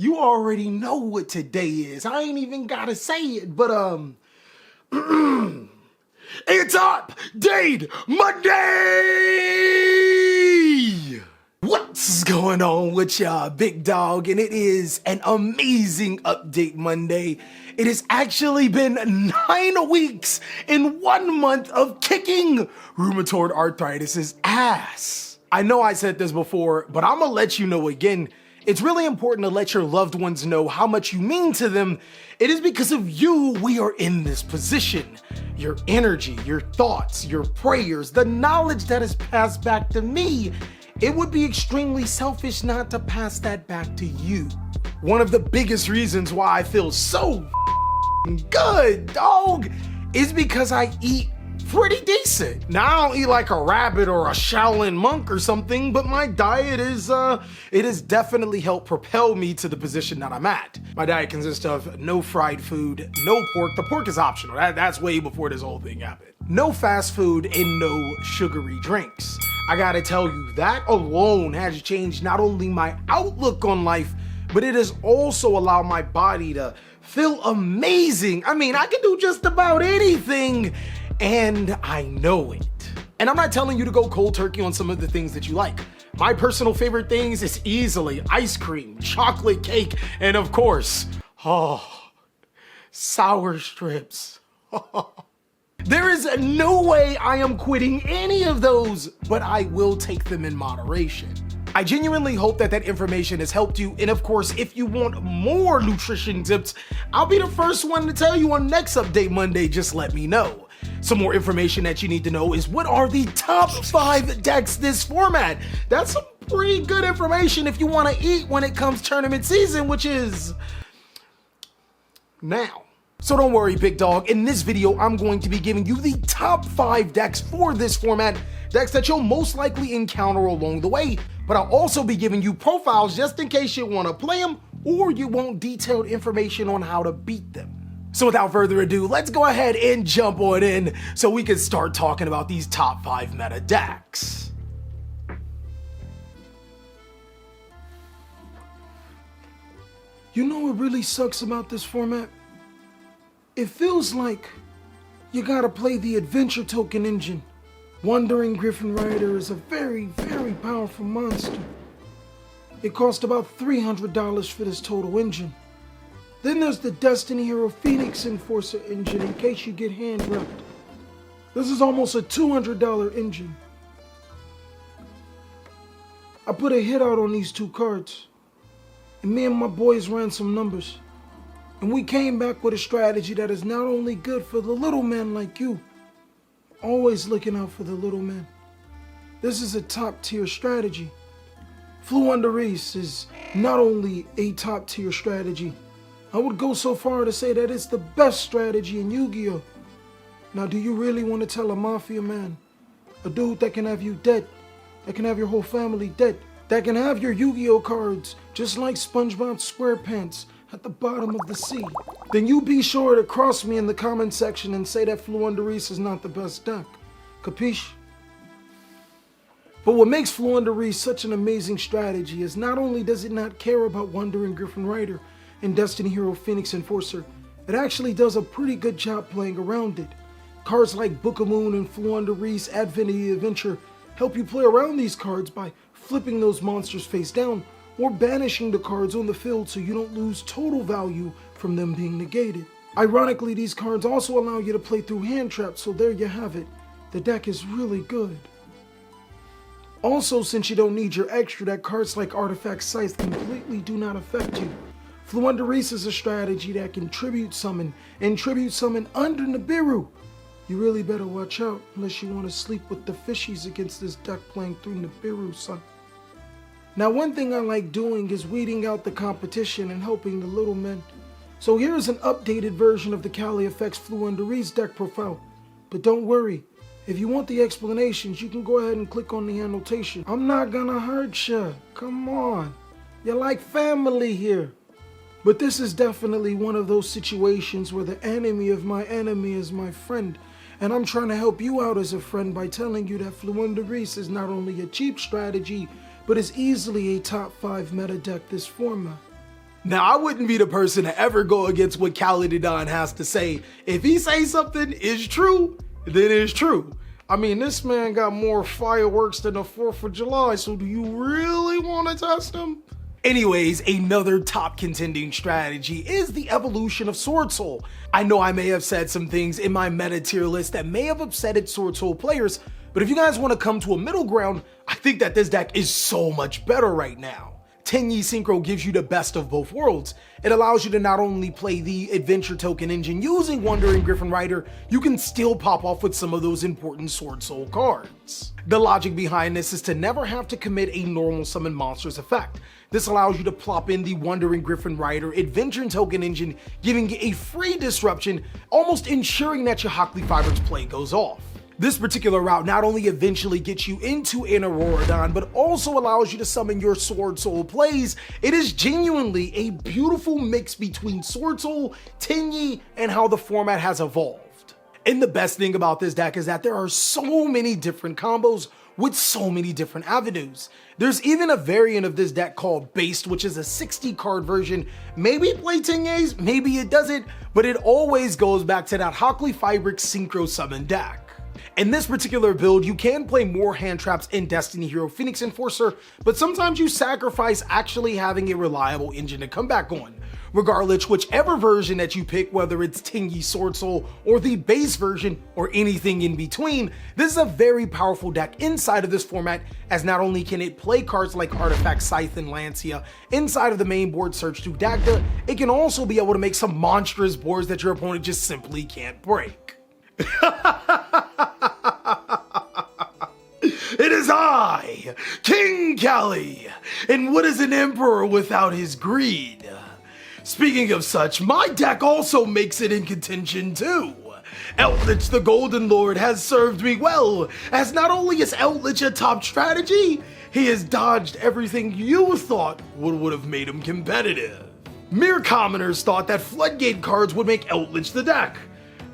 You already know what today is. I ain't even gotta say it, but it's Update Monday! What's going on with y'all, big dog? And it is an amazing Update Monday. It has actually been 9 weeks and 1 month of kicking rheumatoid arthritis' ass. I know I said this before, but I'm gonna let you know again. It's really important to let your loved ones know how much you mean to them. It is because of you we are in this position. Your energy, your thoughts, your prayers, the knowledge that is passed back to me. It would be extremely selfish not to pass that back to you. One of the biggest reasons why I feel so good, dog, is because I eat pretty decent. Now, I don't eat like a rabbit or a Shaolin monk or something, but my diet is, it has definitely helped propel me to the position that I'm at. My diet consists of no fried food, no pork. The pork is optional. That's way before this whole thing happened. No fast food and no sugary drinks. I gotta tell you, that alone has changed not only my outlook on life, but it has also allowed my body to feel amazing. I mean, I can do just about anything, and I know it. And I'm not telling you to go cold turkey on some of the things that you like. My personal favorite things is easily ice cream, chocolate cake, and of course, sour strips. There is no way I am quitting any of those, but I will take them in moderation. I genuinely hope that that information has helped you, and of course, if you want more nutrition tips, I'll be the first one to tell you on next Update Monday. Just let me know. Some more information that you need to know is what are the top 5 decks this format. That's some pretty good information if you want to eat when it comes tournament season, which is now. So don't worry, big dog. In this video, I'm going to be giving you the top 5 decks for this format, decks that you'll most likely encounter along the way, but I'll also be giving you profiles just in case you want to play them or you want detailed information on how to beat them. So without further ado, let's go ahead and jump on in so we can start talking about these top 5 meta decks. You know what really sucks about this format? It feels like you gotta play the adventure token engine. Wandering Griffin Rider is a very, very powerful monster. It cost about $300 for this total engine. Then there's the Destiny Hero Phoenix Enforcer engine in case you get hand wrapped. This is almost a $200 engine. I put a hit out on these 2 cards, and me and my boys ran some numbers. And we came back with a strategy that is not only good for the little man like you, always looking out for the little man. This is a top tier strategy. Floowandereeze is not only a top tier strategy, I would go so far to say that it's the best strategy in Yu-Gi-Oh! Now, do you really want to tell a mafia man, a dude that can have you dead, that can have your whole family dead, that can have your Yu-Gi-Oh! Cards just like SpongeBob SquarePants at the bottom of the sea? Then you be sure to cross me in the comment section and say that Floowandereeze is not the best deck. Capiche? But what makes Floowandereeze such an amazing strategy is not only does it not care about Wandering Griffin Rider and Destiny Hero Phoenix Enforcer, it actually does a pretty good job playing around it. Cards like Book of Moon and Floowandereeze Advent of the Adventure help you play around these cards by flipping those monsters face down or banishing the cards on the field so you don't lose total value from them being negated. Ironically, these cards also allow you to play through hand traps, so there you have it. The deck is really good. Also, since you don't need your extra deck, cards like Artifact Scythe completely do not affect you. Floowandereeze is a strategy that can tribute summon and tribute summon under Nibiru. You really better watch out unless you want to sleep with the fishies against this deck playing through Nibiru, son. Now, one thing I like doing is weeding out the competition and helping the little men. So here's an updated version of the TheCaliEffect's Floowandereeze deck profile. But don't worry, if you want the explanations, you can go ahead and click on the annotation. I'm not gonna hurt ya, come on. You're like family here. But this is definitely one of those situations where the enemy of my enemy is my friend. And I'm trying to help you out as a friend by telling you that Floowandereeze is not only a cheap strategy, but is easily a top 5 meta deck this format. Now, I wouldn't be the person to ever go against what Calidon has to say. If he says something is true, then it's true. I mean, this man got more fireworks than the 4th of July, so do you really want to test him? Anyways, another top contending strategy is the evolution of Sword Soul. I know I may have said some things in my meta tier list that may have upsetted Sword Soul players, but if you guys want to come to a middle ground, I think that this deck is so much better right now. Tenyi Synchro gives you the best of both worlds. It allows you to not only play the adventure token engine using Wandering Griffin Rider, you can still pop off with some of those important Sword Soul cards. The logic behind this is to never have to commit a normal summon monsters effect. This allows you to plop in the Wandering Griffin Rider adventure token engine, giving you a free disruption, almost ensuring that your Hockley Fiber's play goes off. This particular route not only eventually gets you into an Auroradon, but also allows you to summon your Sword Soul plays. It is genuinely a beautiful mix between Sword Soul, Tenyi, and how the format has evolved. And the best thing about this deck is that there are so many different combos with so many different avenues. There's even a variant of this deck called Based, which is a 60 card version. Maybe it plays Tenyi's, maybe it doesn't, but it always goes back to that Hockley Fiber Synchro Summon deck. In this particular build, you can play more hand traps in Destiny Hero Phoenix Enforcer, but sometimes you sacrifice actually having a reliable engine to come back on. Regardless, whichever version that you pick, whether it's Tenyi Sword Soul or the base version or anything in between, this is a very powerful deck inside of this format, as not only can it play cards like Artifact, Scythe, and Lancia inside of the main board Search through Dagda, it can also be able to make some monstrous boards that your opponent just simply can't break. It is I, King Cali, and what is an emperor without his greed? Speaking of such, my deck also makes it in contention too. Eldlich the Golden Lord has served me well, as not only is Eldlich a top strategy, he has dodged everything you thought would have made him competitive. Mere commoners thought that Floodgate cards would make Eldlich the deck.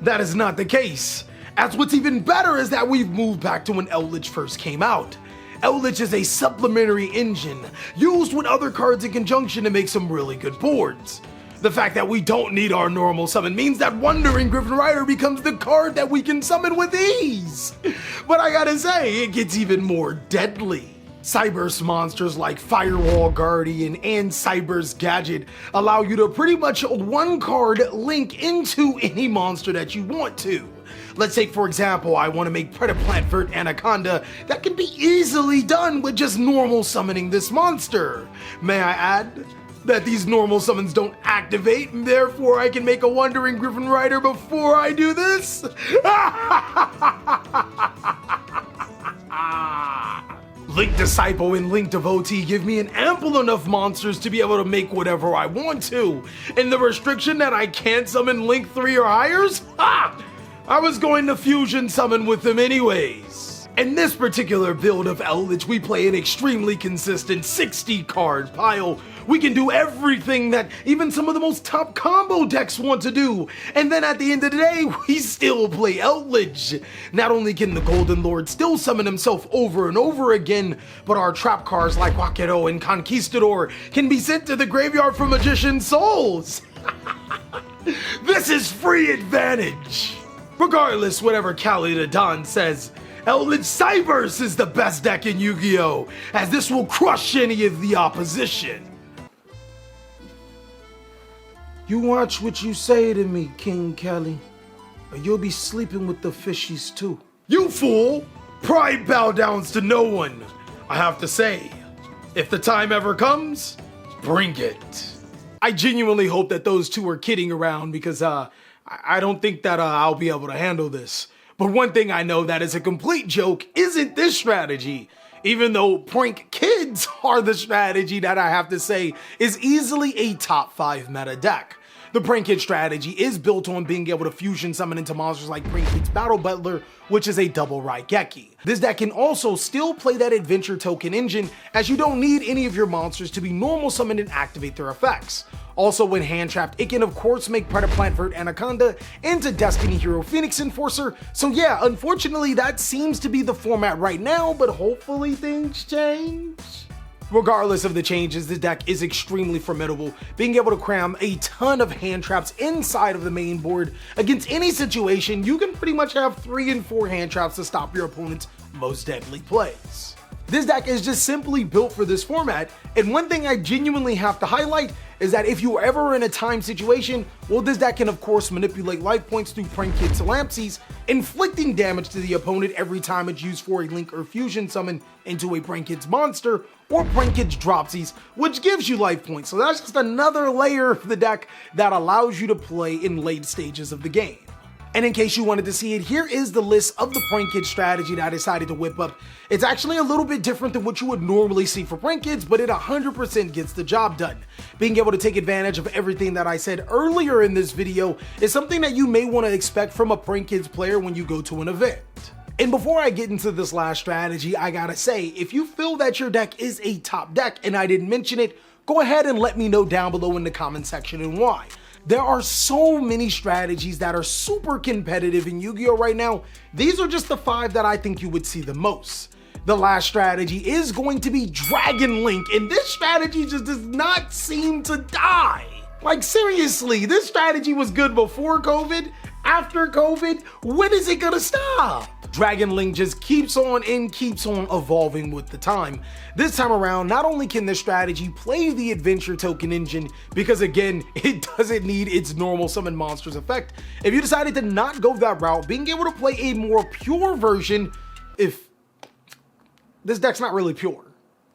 That is not the case, as what's even better is that we've moved back to when Eldlich first came out. Eldlich is a supplementary engine, used with other cards in conjunction to make some really good boards. The fact that we don't need our normal summon means that Wandering Griffin Rider becomes the card that we can summon with ease. But I gotta say, it gets even more deadly. Cyberse monsters like Firewall Guardian and cyberse Gadget allow you to pretty much one card link into any monster that you want to. Let's say, for example, I want to make Predaplant Vert Anaconda. That can be easily done with just normal summoning this monster. May I add that these normal summons don't activate, and therefore I can make a Wandering Griffin Rider before I do this? Link Disciple and Link Devotee give me an ample enough monsters to be able to make whatever I want to. And the restriction that I can't summon Link 3 or higher's? Ha! I was going to fusion summon with them anyways. In this particular build of Eldlich, we play an extremely consistent 60 card pile. We can do everything that even some of the most top combo decks want to do. And then at the end of the day, we still play Eldlich. Not only can the Golden Lord still summon himself over and over again, but our trap cards like Wakero and Conquistador can be sent to the graveyard for Magician's Souls. This is free advantage. Regardless, whatever Calidon says, Eldlich cyberse is the best deck in Yu-Gi-Oh!, as this will crush any of the opposition. You watch what you say to me, King Kelly, or you'll be sleeping with the fishies too. You fool! Pride bow downs to no one. I have to say, if the time ever comes, bring it. I genuinely hope that those two are kidding around, because I don't think that I'll be able to handle this. But one thing I know that is a complete joke isn't this strategy. Even though prank kids are the strategy that I have to say is easily a top 5 meta deck. The Prank Kid strategy is built on being able to fusion summon into monsters like Prank Kid's Battle Butler, which is a double Raigeki. This deck can also still play that adventure token engine, as you don't need any of your monsters to be normal summoned and activate their effects. Also, when hand trapped, it can of course make Predaplant Vert Anaconda into Destiny Hero Phoenix Enforcer. So yeah, unfortunately that seems to be the format right now, but hopefully things change. Regardless of the changes, this deck is extremely formidable, being able to cram a ton of hand traps inside of the main board. Against any situation, you can pretty much have 3 and 4 hand traps to stop your opponent's most deadly plays. This deck is just simply built for this format, and one thing I genuinely have to highlight is that if you're ever in a time situation, well, this deck can of course manipulate life points through Prank Kid Salampsies, inflicting damage to the opponent every time it's used for a link or fusion summon into a Prank Kid's monster or Prank Kid's dropsies, which gives you life points. So that's just another layer of the deck that allows you to play in late stages of the game. And in case you wanted to see it, here is the list of the Prank Kid strategy that I decided to whip up. It's actually a little bit different than what you would normally see for Prank Kids, but it 100% gets the job done. Being able to take advantage of everything that I said earlier in this video is something that you may want to expect from a Prank Kids player when you go to an event. And before I get into this last strategy, I gotta say, if you feel that your deck is a top deck and I didn't mention it, go ahead and let me know down below in the comment section and why. There are so many strategies that are super competitive in Yu-Gi-Oh right now. These are just the 5 that I think you would see the most. The last strategy is going to be Dragon Link, and this strategy just does not seem to die. Like seriously, this strategy was good before COVID. After COVID, when is it gonna stop? Dragon Link just keeps on and keeps on evolving with the time. This time around, not only can this strategy play the adventure token engine, because again, it doesn't need its normal summon monsters effect. If you decided to not go that route, being able to play a more pure version, if this deck's not really pure.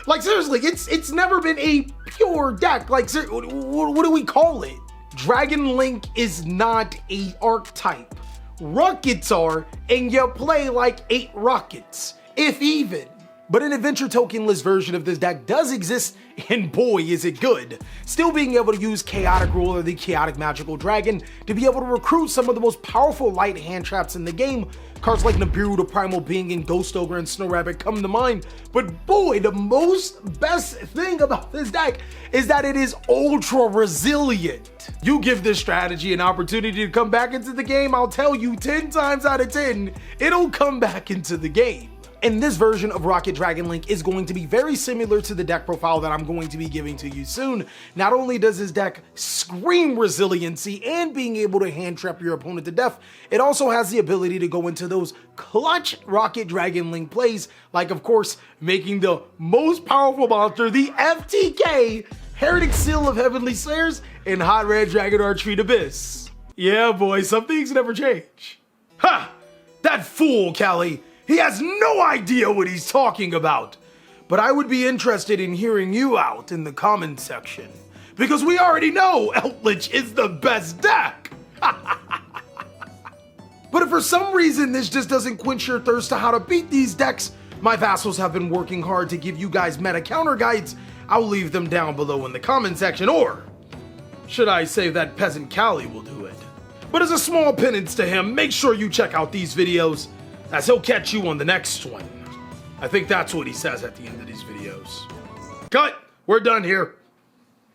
Like seriously, it's never been a pure deck. Like what do we call it? Dragon Link is not a archetype. Rockets are, and you play like 8 rockets, if even. But an adventure tokenless version of this deck does exist, and boy is it good. Still being able to use Chaotic Rule or the Chaotic Magical Dragon to be able to recruit some of the most powerful light hand traps in the game. Cards like Nibiru, the Primal Being, and Ghost Ogre and Snow Rabbit come to mind, but boy, the most best thing about this deck is that it is ultra resilient. You give this strategy an opportunity to come back into the game, I'll tell you 10 times out of 10, it'll come back into the game. And this version of Rocket Dragon Link is going to be very similar to the deck profile that I'm going to be giving to you soon. Not only does this deck scream resiliency and being able to hand trap your opponent to death, it also has the ability to go into those clutch Rocket Dragon Link plays, like of course, making the most powerful monster, the FTK, Heretic Seal of Heavenly Slayers, and Hot Red Dragon Retreat Abyss. Yeah boy, some things never change. Ha! That fool, Callie! He has no idea what he's talking about. But I would be interested in hearing you out in the comment section, because we already know Eldlich is the best deck. But if for some reason this just doesn't quench your thirst to how to beat these decks, my vassals have been working hard to give you guys meta counter guides. I'll leave them down below in the comment section, or should I say that peasant Callie will do it. But as a small penance to him, make sure you check out these videos, as he'll catch you on the next one. I think that's what he says at the end of these videos. Cut! We're done here.